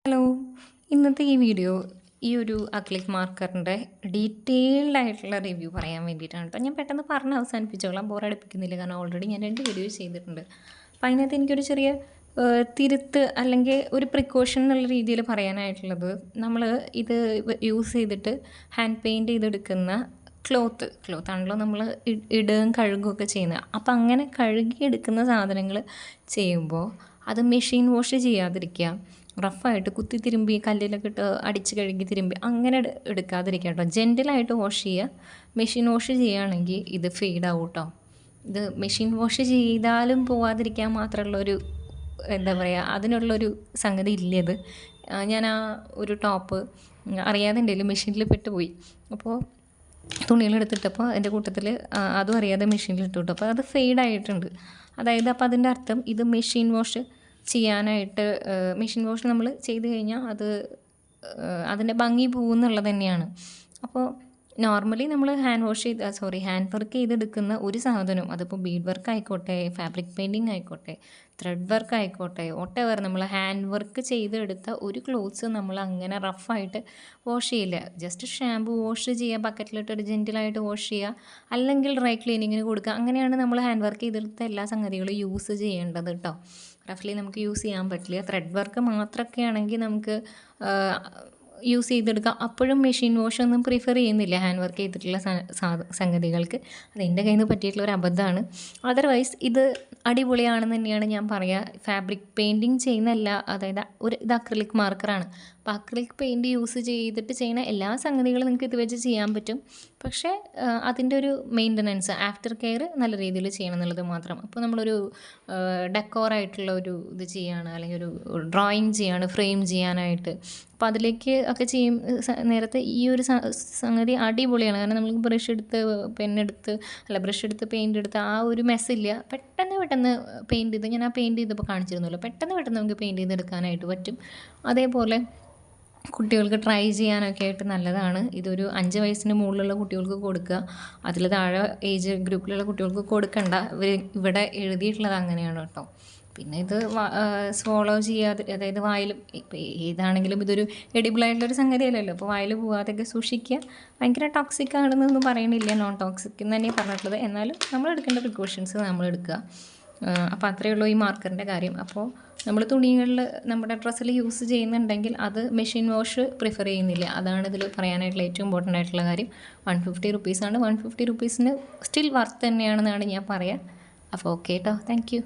Hello, ഇന്നത്തെ ഈ video ഈ ഒരു അക്ലിക് മാർക്കറിൻ്റെ ഡീറ്റെയിൽഡ് ആയിട്ടുള്ള റിവ്യൂ പറയാൻ വേണ്ടിയിട്ടാണ് കേട്ടോ. ഞാൻ പെട്ടെന്ന് പറഞ്ഞ് അവസാനിപ്പിച്ചോളാം, ബോറടിപ്പിക്കുന്നില്ല. കാരണം ഓൾറെഡി ഞാൻ 2 വീഡിയോ ചെയ്തിട്ടുണ്ട്. അപ്പോൾ അതിനകത്ത് എനിക്കൊരു ചെറിയ തിരുത്ത് അല്ലെങ്കിൽ ഒരു പ്രിക്കോഷൻ എന്നുള്ള രീതിയിൽ പറയാനായിട്ടുള്ളത്, നമ്മൾ ഇത് യൂസ് ചെയ്തിട്ട് ഹാൻഡ് പെയിൻറ്റ് ചെയ്തെടുക്കുന്ന ക്ലോത്ത് ആണല്ലോ നമ്മൾ ഇടുകയും കഴുകുകയൊക്കെ ചെയ്യുന്നത്. അപ്പോൾ അങ്ങനെ കഴുകിയെടുക്കുന്ന സാധനങ്ങൾ ചെയ്യുമ്പോൾ അത് മെഷീൻ വാഷ് ചെയ്യാതിരിക്കുക, റഫായിട്ട് കുത്തി തിരുമ്പി കല്ലിലൊക്കെ ഇട്ട് അടിച്ച് കഴുകി തിരുമ്പി അങ്ങനെ എടുക്കാതിരിക്കുക കേട്ടോ. ജെൻറ്റലായിട്ട് വാഷ് ചെയ്യുക. മെഷീൻ വാഷ് ചെയ്യുകയാണെങ്കിൽ ഇത് ഫെയ്ഡ് ആവും കേട്ടോ. ഇത് മെഷീൻ വാഷ് ചെയ്താലും പോവാതിരിക്കാൻ മാത്രമുള്ളൊരു എന്താ പറയുക, അതിനുള്ളൊരു സംഗതി ഇല്ലത്. ഞാൻ ആ ഒരു ടോപ്പ് അറിയാതെ എന്തെങ്കിലും മെഷീനിൽ പെട്ടുപോയി. അപ്പോൾ തുണികളെടുത്തിട്ടപ്പോൾ എൻ്റെ കൂട്ടത്തിൽ അതും അറിയാതെ മെഷീനിൽ ഇട്ടു. അപ്പോൾ അത് ഫെയ്ഡായിട്ടുണ്ട്. അതായത് അപ്പോൾ അതിൻ്റെ അർത്ഥം ഇത് മെഷീൻ വാഷ് ചെയ്യാനായിട്ട്, മെഷീൻ വാഷ് നമ്മൾ ചെയ്ത് കഴിഞ്ഞാൽ അത് അതിൻ്റെ ഭംഗി പോകുന്നുള്ളത് തന്നെയാണ്. അപ്പോൾ നോർമലി നമ്മൾ ഹാൻഡ് വർക്ക് ചെയ്തെടുക്കുന്ന ഒരു സാധനം, അതിപ്പോൾ ബീഡ് വർക്ക് ആയിക്കോട്ടെ, ഫാബ്രിക് പെയിൻറ്റിങ് ആയിക്കോട്ടെ, ത്രെഡ് വർക്ക് ആയിക്കോട്ടെ, വോട്ടെവർ, നമ്മൾ ഹാൻഡ് വർക്ക് ചെയ്തെടുത്ത ഒരു ക്ലോത്ത്സ് നമ്മൾ അങ്ങനെ റഫായിട്ട് വാഷ് ചെയ്യില്ല. ജസ്റ്റ് ഷാമ്പു വാഷ് ചെയ്യുക, ബക്കറ്റിലിട്ട് ജെൻറ്റിലായിട്ട് വാഷ് ചെയ്യുക, അല്ലെങ്കിൽ ഡ്രൈ ക്ലീനിങ്ങിന് കൊടുക്കുക. അങ്ങനെയാണ് നമ്മൾ ഹാൻഡ് വർക്ക് ചെയ്തെടുത്ത എല്ലാ സംഗതികളും യൂസ് ചെയ്യേണ്ടത് കേട്ടോ. റഫ്ലി നമുക്ക് യൂസ് ചെയ്യാൻ പറ്റില്ല. ത്രെഡ് വർക്ക് മാത്രമൊക്കെ ആണെങ്കിൽ നമുക്ക് യൂസ് ചെയ്തെടുക്കാം. അപ്പോഴും മെഷീൻ വാഷ് ഒന്നും പ്രിഫർ ചെയ്യുന്നില്ല ഹാൻഡ് വർക്ക് ചെയ്തിട്ടുള്ള സംഗതികൾക്ക്. അത് എൻ്റെ കയ്യിൽ നിന്ന് പറ്റിയിട്ടുള്ള ഒരു അബദ്ധമാണ്. അതർവൈസ് ഇത് അടിപൊളിയാണെന്ന് തന്നെയാണ് ഞാൻ പറയുക. ഫാബ്രിക് പെയിൻറ്റിങ് ചെയ്യുന്നതല്ല, അതായത് ഇത് അക്രിലിക് മാർക്കറാണ്. അപ്പോൾ അക്രിലിക് പെയിൻറ്റ് യൂസ് ചെയ്തിട്ട് ചെയ്യുന്ന എല്ലാ സംഗതികളും നിങ്ങൾക്ക് ഇത് വെച്ച് ചെയ്യാൻ പറ്റും. പക്ഷേ അതിൻ്റെ ഒരു മെയിൻ്റനൻസ്, ആഫ്റ്റർ കെയർ നല്ല രീതിയിൽ ചെയ്യണം എന്നുള്ളത് മാത്രം. അപ്പോൾ നമ്മളൊരു ഡെക്കോറായിട്ടുള്ള ഒരു ഇത് ചെയ്യുകയാണ്, അല്ലെങ്കിൽ ഒരു ഡ്രോയിങ് ചെയ്യുകയാണ് ഫ്രെയിം ചെയ്യാനായിട്ട്, അപ്പോൾ അതിലേക്ക് ഒക്കെ ചെയ്യും നേരത്തെ ഈ ഒരു സംഗതി അടിപൊളിയാണ്. കാരണം നമ്മൾ ബ്രഷ് എടുത്ത് പെയിൻ്റ് എടുത്ത് ആ ഒരു മെസ്സില്ല. പെട്ടെന്ന് പെയിൻറ്റ് ചെയ്ത്, ഞാൻ ആ പെയിൻറ്റ് ചെയ്തപ്പോൾ കാണിച്ചിരുന്നല്ലോ, പെട്ടെന്ന് നമുക്ക് പെയിൻറ്റ് ചെയ്തെടുക്കാനായിട്ട് പറ്റും. അതേപോലെ കുട്ടികൾക്ക് ട്രൈ ചെയ്യാനൊക്കെ ആയിട്ട് നല്ലതാണ്. ഇതൊരു 5 വയസ്സിന് മുകളിലുള്ള കുട്ടികൾക്ക് കൊടുക്കുക. അതിൽ താഴെ ഏജ് ഗ്രൂപ്പിലുള്ള കുട്ടികൾക്ക് കൊടുക്കണ്ട. ഇവിടെ എഴുതിയിട്ടുള്ളത് അങ്ങനെയാണ് കേട്ടോ. പിന്നെ ഇത് സ്വോളോ ചെയ്യാതെ, അതായത് വായിൽ, ഇപ്പോൾ ഏതാണെങ്കിലും ഇതൊരു എഡിബിളായിട്ടുള്ളൊരു സംഗതിയല്ലല്ലോ, അപ്പോൾ വായിൽ പോകാതെയൊക്കെ സൂക്ഷിക്കുക. ഭയങ്കര ടോക്സിക് ആണെന്നൊന്നും പറയണില്ല, നോൺ ടോക്സിക് എന്ന് തന്നെയാണ് പറഞ്ഞിട്ടുള്ളത്. എന്നാലും നമ്മൾ എടുക്കേണ്ട പ്രിക്കോഷൻസ് നമ്മൾ എടുക്കുക. അപ്പോൾ അത്രയേ ഉള്ളൂ ഈ മാർക്കറിൻ്റെ കാര്യം. അപ്പോൾ നമ്മൾ തുണികളിൽ നമ്മുടെ ഡ്രസ്സിൽ യൂസ് ചെയ്യുന്നുണ്ടെങ്കിൽ അത് മെഷീൻ വാഷ് പ്രിഫർ ചെയ്യുന്നില്ല. അതാണ് ഇതിൽ പറയാനായിട്ടുള്ള ഏറ്റവും ഇമ്പോർട്ടൻ്റ് ആയിട്ടുള്ള കാര്യം. 150 റുപ്പീസാണ്. 150 റുപ്പീസിന് സ്റ്റിൽ വർത്ത് തന്നെയാണെന്നാണ് ഞാൻ പറയുക. അപ്പോൾ ഓക്കെ കേട്ടോ, താങ്ക് യു.